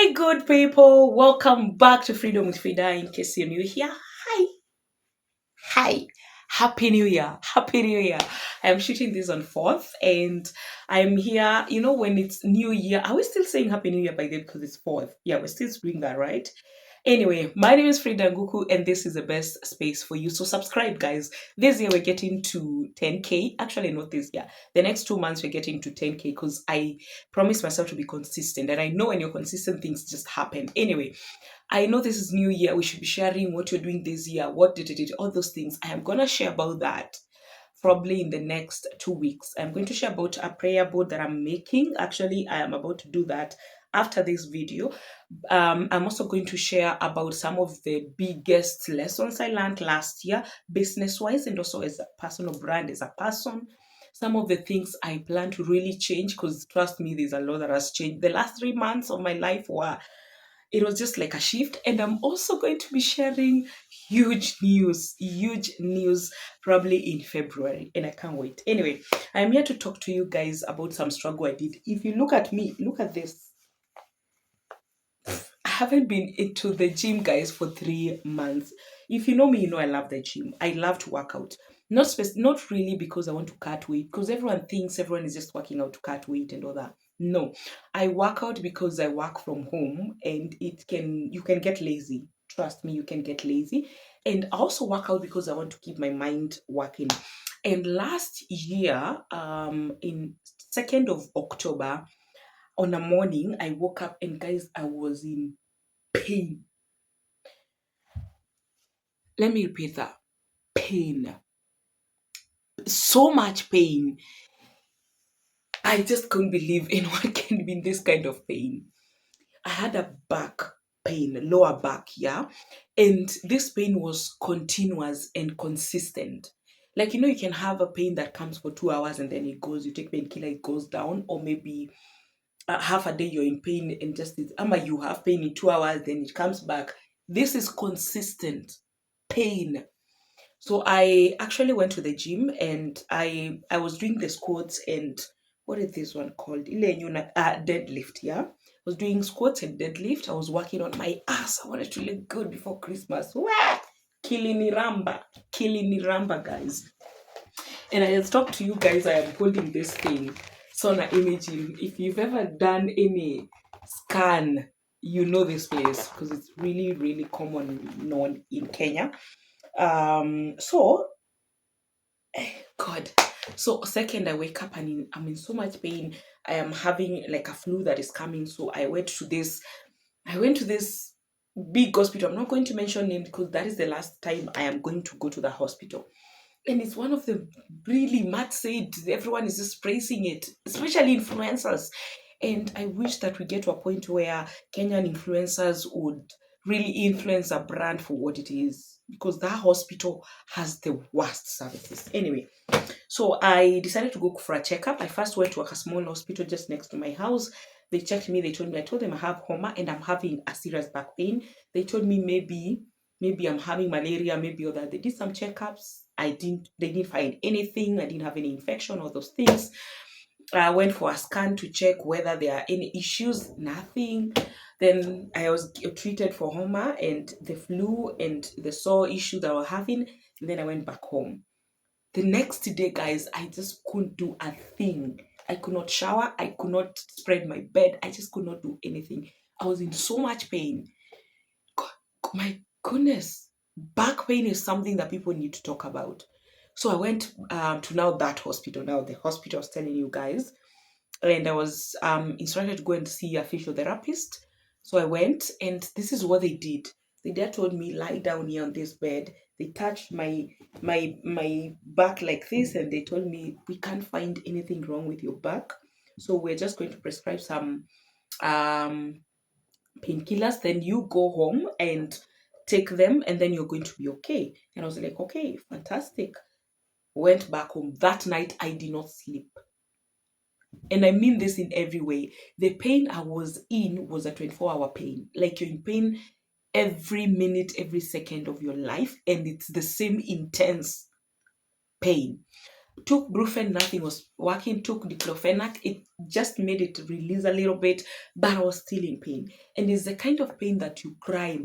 Hi, good people. Welcome back to Freedom with Frida. In case you're new here, hi, hi. Happy New Year. Happy New Year. I'm shooting this on 4th and I'm here. You know, when it's New Year, are we still saying Happy New Year by then because it's 4th? Yeah, we're still doing that, right? Anyway, my name is Fridah Nguku and this is the best space for you. So subscribe, guys. This year we're getting to 10K. Actually, not this year. The next 2 months we're getting to 10K because I promised myself to be consistent. And I know when you're consistent, things just happen. Anyway, I know this is New Year. We should be sharing what you're doing this year, what did it, all those things. I am going to share about that probably in the next 2 weeks. I'm going to share about a prayer board that I'm making. Actually, I am about to do that after this video. I'm also going to share about some of the biggest lessons I learned last year, business wise, and also as a personal brand, as a person. Some of the things I plan to really change because trust me, there's a lot that has changed. The last 3 months of my life were it was just like a shift. And I'm also going to be sharing huge news probably in February. And I can't wait. Anyway, I'm here to talk to you guys about some struggle I did. If you look at me, look at this. I haven't been into the gym, guys, for 3 months. If you know me, you know I love the gym. I love to work out. Not really because I want to cut weight, because everyone thinks everyone is just working out to cut weight and all that. No, I work out because I work from home and you can get lazy. Trust me, you can get lazy. And I also work out because I want to keep my mind working. And last year, in 2nd of October, on a morning, I woke up and guys, I was in pain. Let me repeat that. Pain. So much pain. I just couldn't believe anyone can be in this kind of pain. I had a back pain, lower back, yeah. And this pain was continuous and consistent. Like, you can have a pain that comes for 2 hours and then it goes, you take painkiller, it goes down, or maybe half a day you're in pain and you have pain in 2 hours, then it comes back. This is consistent pain. So I actually went to the gym and I was doing the squats and what is this one called? Deadlift, yeah. I was doing squats and deadlift. I was working on my ass. I wanted to look good before Christmas. Wah! Killing ramba, guys. And I just talked to you guys. I am holding this thing, Sona Imaging. If you've ever done any scan, you know this place because it's really, really common known in Kenya. So God. So second, I wake up and I'm in so much pain. I am having like a flu that is coming. So I went to this big hospital. I'm not going to mention name because that is the last time I am going to go to the hospital. And it's one of the really Matt said everyone is just praising it, especially influencers. And I wish that we get to a point where Kenyan influencers would really influence a brand for what it is because that hospital has the worst services. Anyway, so I decided to go for a checkup. I first went to a small hospital just next to my house. They checked me. I told them I have homa and I'm having a serious back pain. They told me maybe I'm having malaria, maybe or that. They did some checkups. They didn't find anything. I didn't have any infection or those things. I went for a scan to check whether there are any issues. Nothing. Then I was treated for homa and the flu and the sore issue that I was having. And then I went back home. The next day, guys, I just couldn't do a thing. I could not shower. I could not spread my bed. I just could not do anything. I was in so much pain. My goodness. Back pain is something that people need to talk about. So I went to now that hospital. Now the hospital I was telling you guys. And I was instructed to go and see a physiotherapist. So I went, and this is what they did. They just told me lie down here on this bed. They touched my back like this, and they told me we can't find anything wrong with your back. So we're just going to prescribe some um, painkillers. Then you go home and take them, and then you're going to be okay. And I was like, okay, fantastic. Went back home. That night I did not sleep. And I mean this in every way. The pain I was in was a 24-hour pain. Like you're in pain every minute, every second of your life, and it's the same intense pain. Took Brufen, nothing was working. Took diclofenac, it just made it release a little bit, but I was still in pain. And it's the kind of pain that you cry,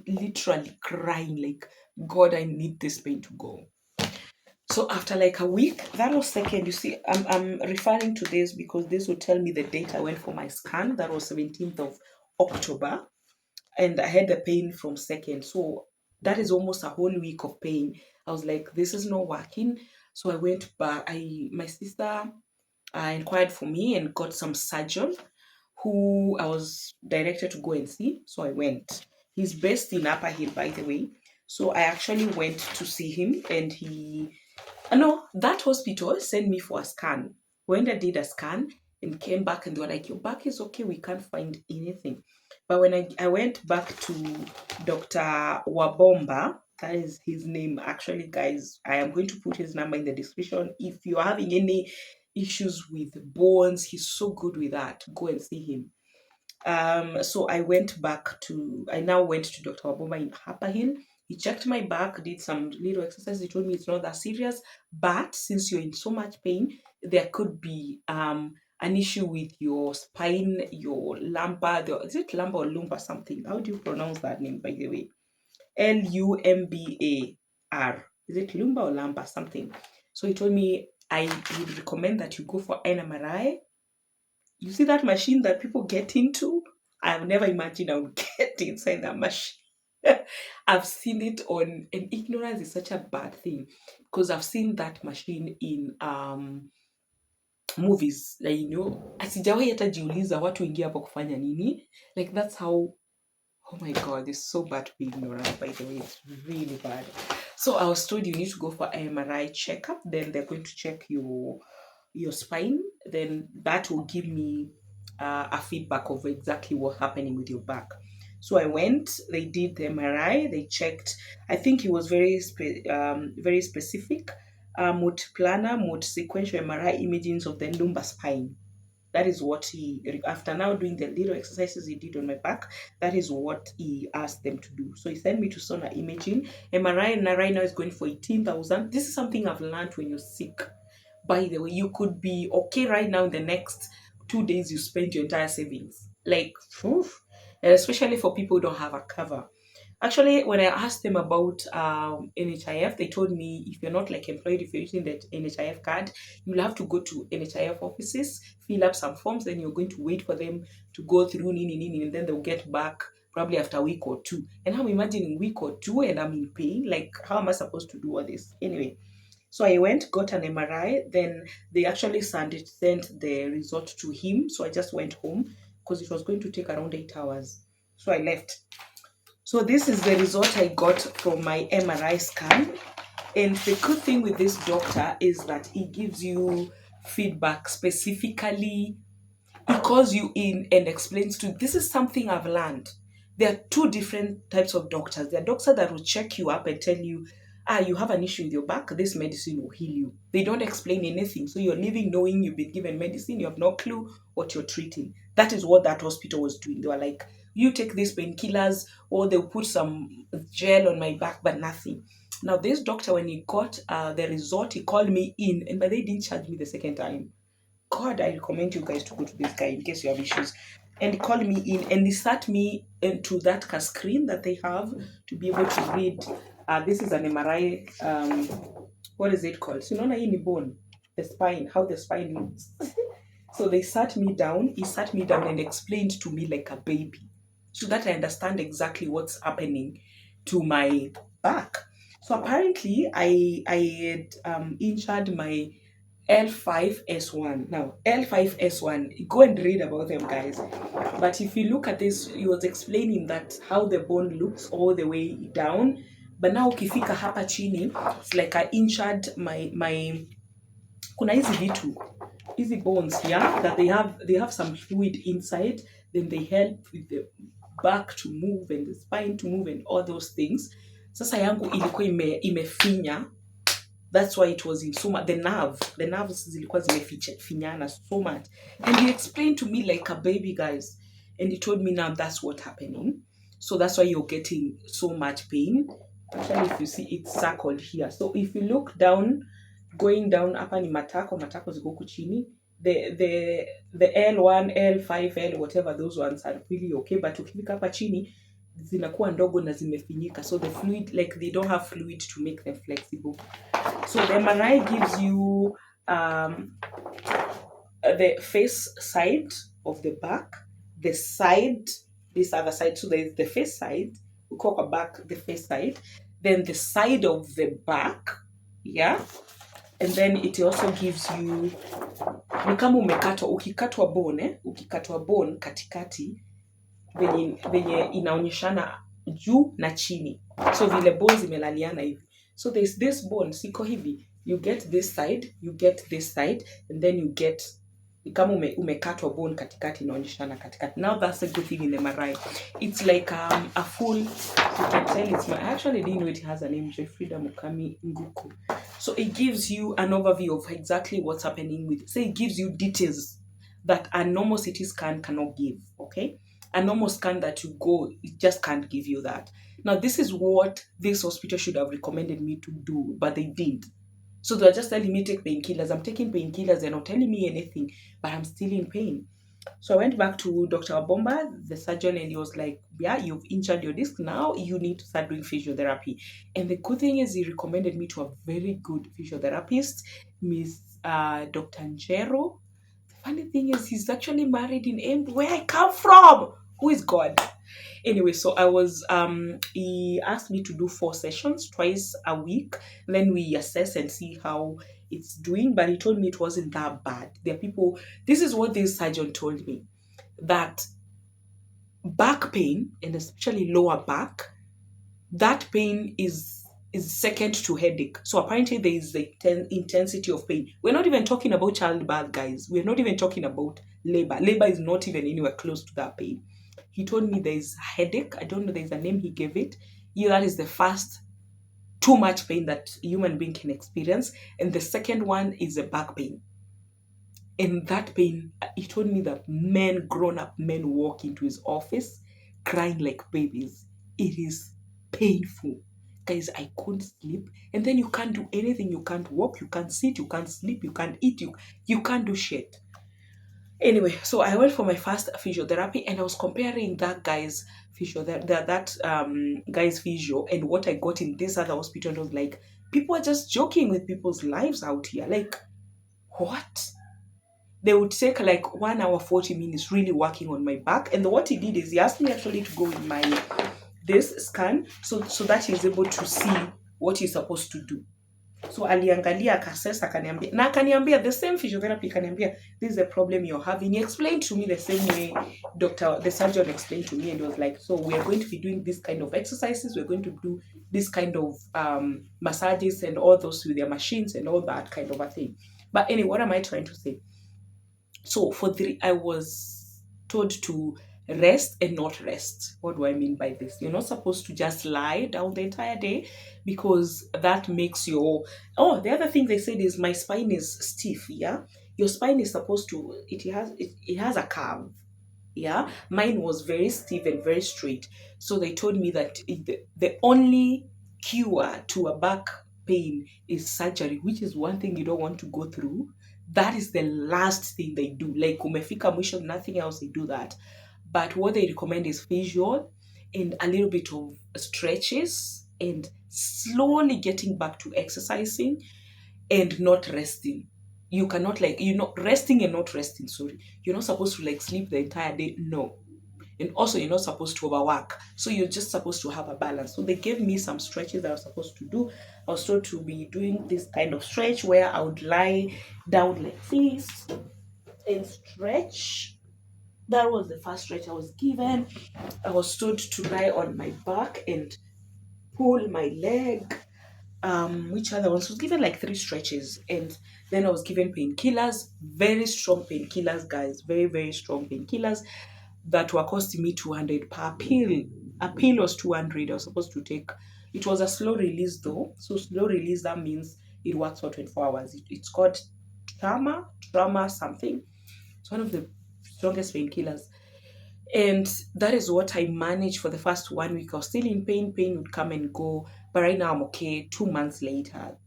literally crying, like, God, I need this pain to go. So after like a week, that was second. You see, I'm referring to this because this will tell me the date I went for my scan. That was 17th of October, and I had the pain from second. So that is almost a whole week of pain. I was like, this is not working. So I went back. My sister inquired for me and got some surgeon who I was directed to go and see. So I went. He's based in Upper Hill, by the way. So I actually went to see him, and no, that hospital sent me for a scan. When I did a scan and came back, and they were like, your back is okay, we can't find anything. But when I went back to Dr. Wabomba, that is his name, actually, guys. I am going to put his number in the description. If you're having any issues with bones, he's so good with that. Go and see him. So I now went to Dr. Wabomba in Upper Hill. He checked my back, did some little exercise. He told me it's not that serious, but since you're in so much pain, there could be an issue with your spine, your lumbar. Is it lumbar or lumbar something? How do you pronounce that name, by the way? Lumbar. Is it lumbar or lumbar something? So he told me I would recommend that you go for an MRI. You see that machine that people get into? I've never imagined I would get inside that machine. I've seen it on, and ignorance is such a bad thing because I've seen that machine in movies. Like, sijawahi hata jiuliza watu ingia hapo kufanya nini. Like, that's how. Oh my God, it's so bad to be ignorant, by the way. It's really bad. So I was told you need to go for MRI checkup. Then they're going to check your spine. Then that will give me a feedback of exactly what's happening with your back. So I went. They did the MRI. They checked. I think it was very specific. Multiplanar, multi-sequential MRI imagings of the lumbar spine. That is what after now doing the little exercises he did on my back, that is what he asked them to do. So he sent me to sonar imaging. MRI right now is going for 18,000. This is something I've learned when you're sick. By the way, you could be okay right now. In the next 2 days, you spend your entire savings. Like, oof. And especially for people who don't have a cover. Actually, when I asked them about NHIF, they told me if you're not like employed, if you're using the NHIF card, you'll have to go to NHIF offices, fill up some forms, then you're going to wait for them to go through, and then they'll get back probably after a week or two. And I'm imagining a week or two and I'm in pain. Like, how am I supposed to do all this? Anyway, so I went, got an MRI, then they actually sent the result to him. So I just went home because it was going to take around 8 hours. So I left. So this is the result I got from my MRI scan. And the good thing with this doctor is that he gives you feedback specifically. He calls you in and explains to you, this is something I've learned. There are two different types of doctors. There are doctors that will check you up and tell you, you have an issue with your back, this medicine will heal you. They don't explain anything. So you're living knowing you've been given medicine, you have no clue what you're treating. That is what that hospital was doing. They were like, you take these painkillers, or they'll put some gel on my back, but nothing. Now, this doctor, when he got the result, he called me in, and but they didn't charge me the second time. God, I recommend you guys to go to this guy in case you have issues. And he called me in and he sat me into that screen that they have to be able to read. This is an MRI. What is it called? So, you know, in bone, the spine, how the spine looks. So they sat me down. He sat me down and explained to me like a baby, so that I understand exactly what's happening to my back. So apparently, I had injured my L5S1. Now, L5S1, go and read about them, guys. But if you look at this, he was explaining that how the bone looks all the way down. But now, ukifika hapa chini, it's like I injured my kuna hizi bones here that they have some fluid inside, then they help with the back to move and the spine to move and all those things. Sasa yangu ilikuwa imefinya. That's why it was in so much. The nerves zilikuwa zimefinyana so much. And he explained to me like a baby, guys. And he told me now that's what's happening. So that's why you're getting so much pain. Actually, if you see, it's circled here. So if you look down, going down hapa ni matako ziko huku chini. The L1, L5, L whatever, those ones are really okay, but ukifika hapa chini zinakuwa ndogo na zimefinyika, so the fluid, like they don't have fluid to make them flexible. So the MRI gives you the face side of the back, the side, this other side. So there is the face side, we call a back, the face side, then the side of the back, yeah, and then it also gives you, ni kama umekatwa, ukikatwa bone katikati, venye inaonyeshana juu na chini, so vile bones zimelaliana hivi. So there's this bone siko hivi, you get this side, you get this side, and then you get kama umekatwa bone katikati inaonyeshana katikati. Now that's a good thing in the MRI. It's like a full, you can tell it's I actually didn't know it has a name, Fridah Nguku. So it gives you an overview of exactly what's happening with it. So it gives you details that a normal CT scan cannot give, okay? A normal scan that you go, it just can't give you that. Now, this is what this hospital should have recommended me to do, but they didn't. So they're just telling me take painkillers. I'm taking painkillers. They're not telling me anything, but I'm still in pain. So I went back to Dr. Abomba, the surgeon, and he was like, yeah, you've injured your disc. Now you need to start doing physiotherapy. And the good thing is he recommended me to a very good physiotherapist, Miss Dr. Njero. The funny thing is he's actually married in Embu, where I come from. Who is God? Anyway, so I was he asked me to do 4 sessions twice a week. Then we assess and see how it's doing, but he told me it wasn't that bad. There are people, this is what this surgeon told me, that back pain, and especially lower back, that pain is second to headache. So apparently there is the intensity of pain. We're not even talking about childbirth, guys. We're not even talking about labor. Labor is not even anywhere close to that pain. He told me there is headache. I don't know, there's a name he gave it. Yeah, that is the first too much pain that a human being can experience. And the second one is a back pain. And that pain, he told me that grown up men walk into his office crying like babies. It is painful. Guys, I couldn't sleep. And then you can't do anything. You can't walk, you can't sit, you can't sleep, you can't eat, you can't do shit. Anyway, so I went for my first physiotherapy and I was comparing that guy's guy's physio and what I got in this other hospital. And I was like, people are just joking with people's lives out here. Like, what? They would take like 1 hour 40 minutes really working on my back. And what he did is he asked me actually to go in my this scan so that he's able to see what he's supposed to do. So aliangalia, akassess, akaniambia the same physiotherapy, akaniambia this is the problem you're having. He explained to me the same way the surgeon explained to me, and he was like, so we are going to be doing this kind of exercises, we're going to do this kind of massages and all those with their machines and all that kind of a thing. But anyway, what am I trying to say? So I was told to rest and not rest. What do I mean by this? You're not supposed to just lie down the entire day, because that makes the other thing they said is my spine is stiff. Yeah, your spine is supposed to, it has a curve. Yeah, mine was very stiff and very straight. So they told me that the only cure to a back pain is surgery, which is one thing you don't want to go through. That is the last thing they do. Like umefika mwisho, nothing else, they do that. But what they recommend is physio and a little bit of stretches and slowly getting back to exercising and not resting. You cannot resting and not resting, sorry. You're not supposed to like sleep the entire day. No. And also you're not supposed to overwork. So you're just supposed to have a balance. So they gave me some stretches that I was supposed to do. I was told to be doing this kind of stretch where I would lie down like this and stretch. That was the first stretch I was given. I was told to lie on my back and pull my leg. Which other ones? I was given like 3 stretches, and then I was given painkillers, very strong painkillers, guys, very, very strong painkillers that were costing me 200 per pill. A pill was 200. I was supposed to take. It was a slow release though. So slow release, that means it works for 24 hours. It's called trauma something. It's one of the strongest painkillers. And that is what I managed for the first 1 week. I was still in pain. Pain would come and go. But right now I'm okay. 2 months later,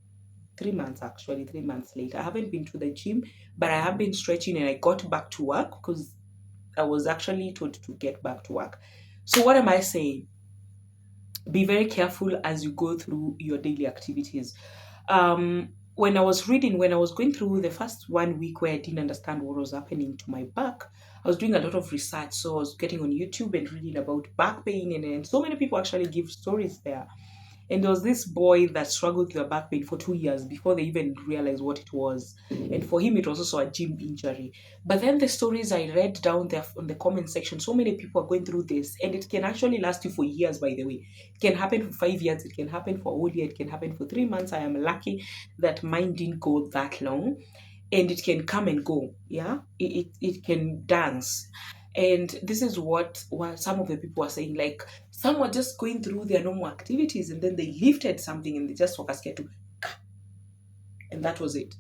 3 months, actually 3 months later. I haven't been to the gym, but I have been stretching, and I got back to work because I was actually told to get back to work. So what am I saying? Be very careful as you go through your daily activities. When I was reading, when I was going through the first 1 week where I didn't understand what was happening to my back, I was doing a lot of research. So I was getting on YouTube and reading about back pain, and so many people actually give stories there. And there was this boy that struggled with a back pain for 2 years before they even realized what it was. And for him, it was also a gym injury. But then the stories I read down there on the comment section, so many people are going through this, and it can actually last you for years, by the way. It can happen for 5 years, it can happen for a whole year, it can happen for 3 months. I am lucky that mine didn't go that long, and it can come and go. Yeah, it can dance. And this is what some of the people are saying, like some were just going through their normal activities, and then they lifted something and they just focused to, and that was it.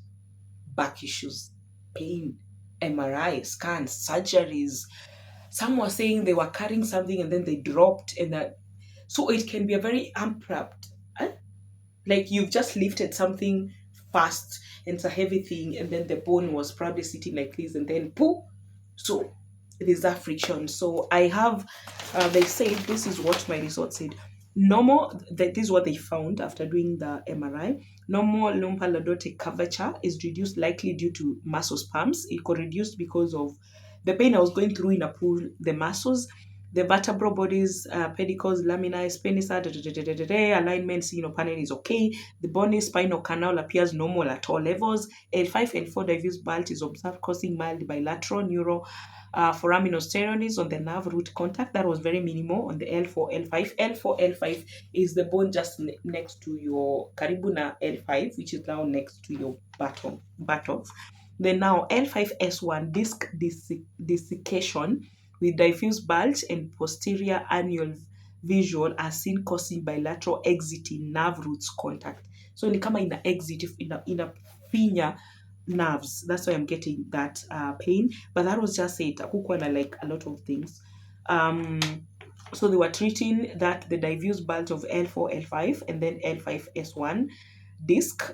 Back issues, pain, MRI scans, surgeries. Some were saying they were carrying something and then they dropped, and that, so it can be a very abrupt, like you've just lifted something fast and it's a heavy thing, and then the bone was probably sitting like this, and then poof. So there's that friction. So I have, they said this is what my result said. Normal, this is what they found after doing the MRI. Normal lumbar lordotic curvature is reduced likely due to muscle spasms. It got reduced because of the pain I was going through in a pool, the muscles, the vertebral bodies, pedicles, lamina, spinosa, alignment, panel is okay. The bony spinal canal appears normal at all levels. L5 and 4 diffuse bulge is observed causing mild bilateral neuro foraminosteroids on the nerve root contact. That was very minimal on the L4, L5. L4, L5 is the bone just next to your caribuna L5, which is now next to your buttocks. Then now L5S1, disc desiccation with diffuse bulge and posterior annual visual are seen causing bilateral exiting nerve roots contact. So ni kama ina exit, ina finya nerves. That's why I'm getting that pain. But that was just it. Hakukuwa na like a lot of things. So they were treating that, the diffuse bulge of L4, L5, and then L5S1 disc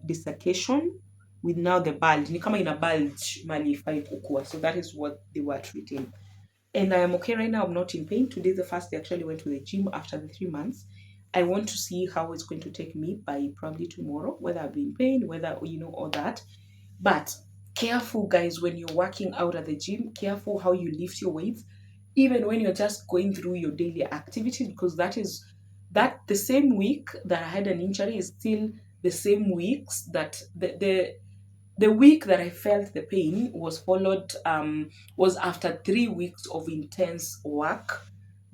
desiccation with now the bulge. Ni kama ina bulge mali ifai kukua. So that is what they were treating. And I am okay right now. I'm not in pain. Today, the first day I actually went to the gym after the 3 months. I want to see how it's going to take me by probably tomorrow, whether I'll be in pain, whether, all that. But careful, guys, when you're working out at the gym, careful how you lift your weights, even when you're just going through your daily activities, because that the same week that I had an injury is still the same weeks that the week that I felt the pain was followed, was after 3 weeks of intense work.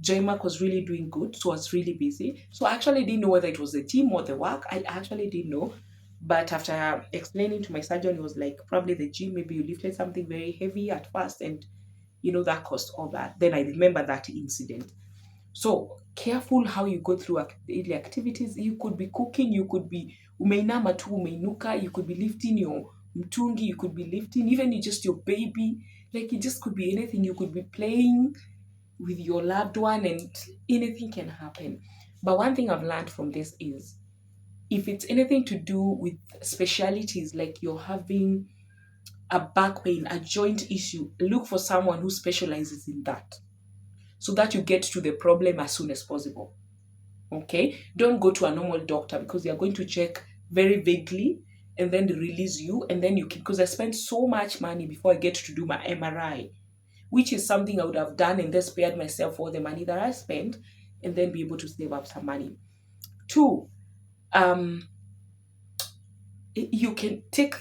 Joymark was really doing good, so I was really busy. So I actually didn't know whether it was the team or the work. I actually didn't know. But after explaining to my surgeon, he was like, probably the gym, maybe you lifted something very heavy at first, and that caused all that. Then I remember that incident. So careful how you go through daily activities. You could be cooking, you could be umeinama tu umeinuka, you could be lifting your mtungi, you could be lifting even just your baby. Like it just could be anything. You could be playing with your loved one, and anything can happen. But one thing I've learned from this is, if it's anything to do with specialities, like you're having a back pain, a joint issue, look for someone who specializes in that, so that you get to the problem as soon as possible. Okay? Don't go to a normal doctor, because they are going to check very vaguely and then they release you, and then because I spent so much money before I get to do my MRI, which is something I would have done and then spared myself all the money that I spent, and then be able to save up some money. Two, you can take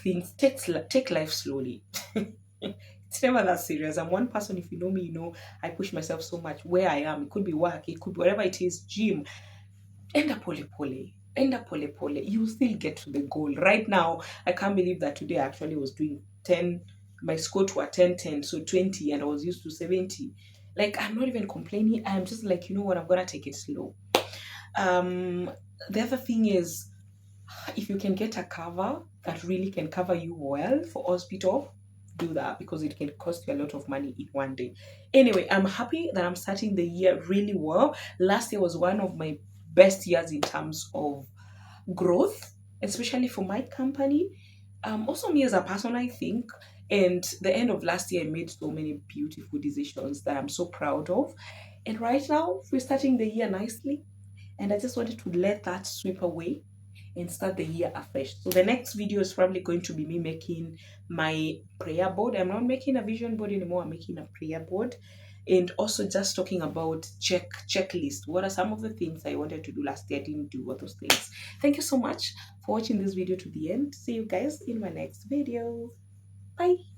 life slowly. It's never that serious. I'm one person, if you know me, I push myself so much where I am. It could be work, it could be whatever it is, gym. Enda pole pole. Enda pole pole. You still get to the goal. Right now, I can't believe that today I actually was doing 10. My score were 10, 10, so 20, and I was used to 70. Like, I'm not even complaining. I'm just like, you know what, I'm gonna take it slow. The other thing is, if you can get a cover that really can cover you well for hospital, do that, because it can cost you a lot of money in one day. Anyway, I'm happy that I'm starting the year really well. Last year was one of my best years in terms of growth. especially for my company. Also me as a person, I think. And the end of last year, I made so many beautiful decisions that I'm so proud of. And right now, we're starting the year nicely. And I just wanted to let that sweep away and start the year afresh. So the next video is probably going to be me making my prayer board. I'm not making a vision board anymore. I'm making a prayer board, and also just talking about checklist. What are some of the things I wanted to do last year? I didn't do all those things. Thank you so much for watching this video to the end. See you guys in my next video. Bye.